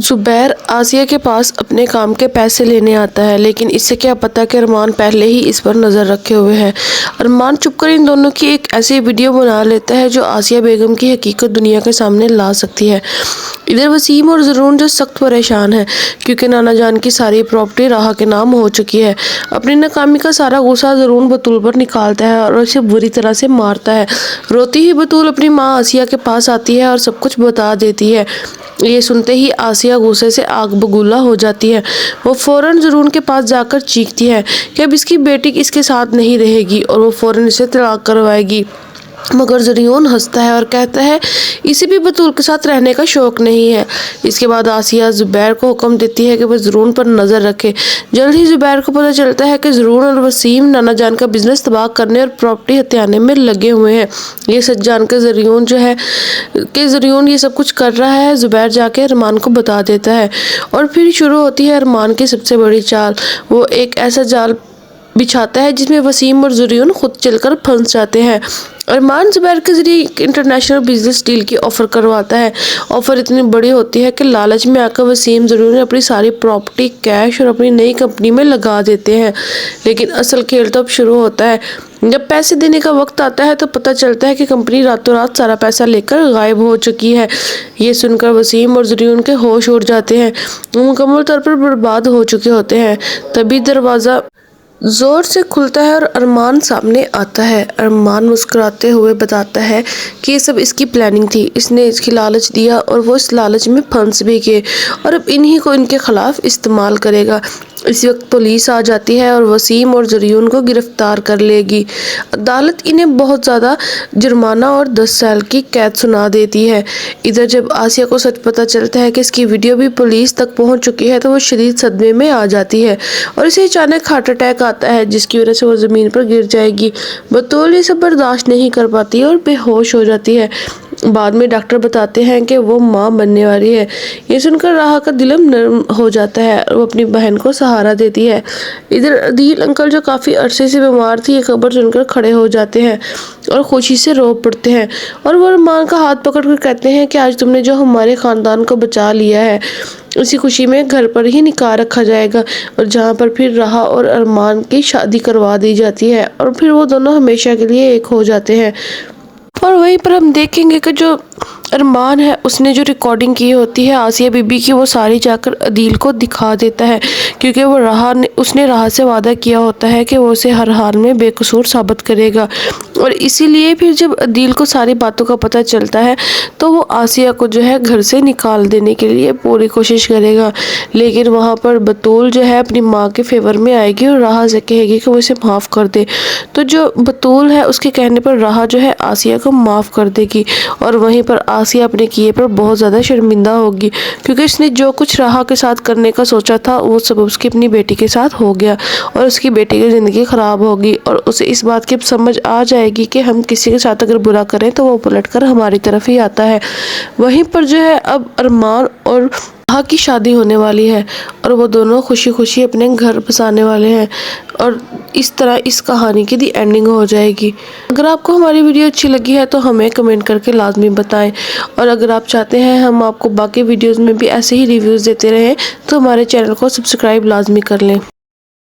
زبیر آسیہ کے پاس اپنے کام کے پیسے لینے آتا ہے، لیکن اسے کیا پتا کہ ارمان پہلے ہی اس پر نظر رکھے ہوئے ہے۔ ارمان چھپ کر ان دونوں کی ایک ایسی ویڈیو بنا لیتا ہے جو آسیہ بیگم کی حقیقت دنیا کے سامنے لا سکتی ہے۔ ادھر وسیم اور زرون جو سخت پریشان ہیں کیونکہ نانا جان کی ساری پراپرٹی راہا کے نام ہو چکی ہے۔ اپنی ناکامی کا سارا غصہ زرون بطول پر نکالتا ہے اور اسے بری طرح سے مارتا ہے۔ روتی ہی بطول اپنی ماں آسیہ کے پاس آتی ہے اور سب کچھ بتا دیتی ہے۔ یہ سنتے ہی آسیہ غصے سے آگ بگولا ہو جاتی ہے۔ وہ فوراً زرون کے پاس جا کر چیختی ہے کہ اب اس کی بیٹی اس کے ساتھ نہیں رہے گی اور وہ فوراً اسے طلاق کروائے گی، مگر زرون ہنستا ہے اور کہتا ہے اسے بھی بطول کے ساتھ رہنے کا شوق نہیں ہے۔ اس کے بعد آسیہ زبیر کو حکم دیتی ہے کہ وہ زرون پر نظر رکھے۔ جلد ہی زبیر کو پتہ چلتا ہے کہ زرون اور وسیم نانا جان کا بزنس تباہ کرنے اور پراپرٹی ہتھیانے میں لگے ہوئے ہیں۔ یہ سچ جان کر زرون یہ سب کچھ کر رہا ہے، زبیر جا کے ارمان کو بتا دیتا ہے اور پھر شروع ہوتی ہے ارمان کی سب سے بڑی چال۔ وہ ایک ایسا جال بچھاتا ہے جس میں وسیم اور زرون خود چل کر پھنس جاتے ہیں۔ ارمان زبیر کے ذریعے ایک انٹرنیشنل بزنس ڈیل کی آفر کرواتا ہے۔ آفر اتنی بڑی ہوتی ہے کہ لالچ میں آ کر وسیم زرون اپنی ساری پراپرٹی، کیش اور اپنی نئی کمپنی میں لگا دیتے ہیں، لیکن اصل کھیل تو اب شروع ہوتا ہے۔ جب پیسے دینے کا وقت آتا ہے تو پتہ چلتا ہے کہ کمپنی راتوں رات سارا پیسہ لے کر غائب ہو چکی ہے۔ یہ سن کر وسیم اور زرون کے ہوش اڑ جاتے ہیں، وہ مکمل طور پر برباد ہو چکے ہوتے ہیں۔ تبھی دروازہ زور سے کھلتا ہے اور ارمان سامنے آتا ہے۔ ارمان مسکراتے ہوئے بتاتا ہے کہ یہ سب اس کی پلاننگ تھی، اس نے اس کی لالچ دیا اور وہ اس لالچ میں پھنس بھی گئے اور اب انہی کو ان کے خلاف استعمال کرے گا۔ اسی وقت پولیس آ جاتی ہے اور وسیم اور زرون کو گرفتار کر لے گی۔ عدالت انہیں بہت زیادہ جرمانہ اور 10 سال کی قید سنا دیتی ہے۔ ادھر جب آسیہ کو سچ پتہ چلتا ہے کہ اس کی ویڈیو بھی پولیس تک پہنچ چکی ہے تو وہ شدید صدمے میں آ جاتی ہے اور اسے اچانک ہارٹ اٹیک آتا ہے جس کی وجہ سے وہ زمین پر گر جائے گی۔ بطول یہ سب برداشت نہیں کر پاتی اور بے ہوش ہو جاتی ہے۔ بعد میں ڈاکٹر بتاتے ہیں کہ وہ ماں بننے والی ہے۔ یہ سن کر راہا کا دل نرم ہو جاتا ہے اور وہ اپنی بہن کو سہارا دیتی ہے۔ ادھر عدیل انکل جو کافی عرصے سے بیمار تھی، یہ خبر سن کر کھڑے ہو جاتے ہیں اور خوشی سے رو پڑتے ہیں اور وہ ارمان کا ہاتھ پکڑ کر کہتے ہیں کہ آج تم نے جو ہمارے خاندان کو بچا لیا ہے، اسی خوشی میں گھر پر ہی نکاح رکھا جائے گا اور جہاں پر پھر راہا اور ارمان کی شادی کروا دی جاتی ہے اور پھر وہ دونوں ہمیشہ کے لیے ایک ہو جاتے ہیں۔ اور وہیں پر ہم دیکھیں گے کہ جو ارمان ہے اس نے جو ریکارڈنگ کی ہوتی ہے آسیہ بی بی کی، وہ ساری جا کر عدیل کو دکھا دیتا ہے کیونکہ اس نے راہا سے وعدہ کیا ہوتا ہے کہ وہ اسے ہر حال میں بے قصور ثابت کرے گا، اور اسی لیے پھر جب عدیل کو ساری باتوں کا پتہ چلتا ہے تو وہ آسیہ کو جو ہے گھر سے نکال دینے کے لیے پوری کوشش کرے گا، لیکن وہاں پر بطول جو ہے اپنی ماں کے فیور میں آئے گی اور راہا سے کہے گی کہ وہ اسے معاف کر دے۔ تو جو بطول ہے اس کے کہنے پر راہا جو ہے آسیہ کو معاف کر دے گی اور وہیں پر آسیہ اپنے کیے پر بہت زیادہ شرمندہ ہوگی کیونکہ اس نے جو کچھ راہا کے ساتھ کرنے کا سوچا تھا وہ سب اس کی اپنی بیٹی کے ساتھ ہو گیا اور اس کی بیٹی کی زندگی خراب ہوگی اور اسے اس بات کی سمجھ آ جائے گی کہ ہم کسی کے ساتھ اگر برا کریں تو وہ پلٹ کر ہماری طرف ہی آتا ہے۔ وہیں پر جو ہے اب ارمان اور راہا کی شادی ہونے والی ہے اور وہ دونوں خوشی خوشی اپنے گھر بسانے والے ہیں اور اس طرح اس کہانی کی دی اینڈنگ ہو جائے گی۔ اگر آپ کو ہماری ویڈیو اچھی لگی ہے تو ہمیں کمنٹ کر کے لازمی بتائیں، اور اگر آپ چاہتے ہیں ہم آپ کو باقی ویڈیوز میں بھی ایسے ہی ریویوز دیتے رہیں تو ہمارے چینل کو سبسکرائب لازمی کر لیں۔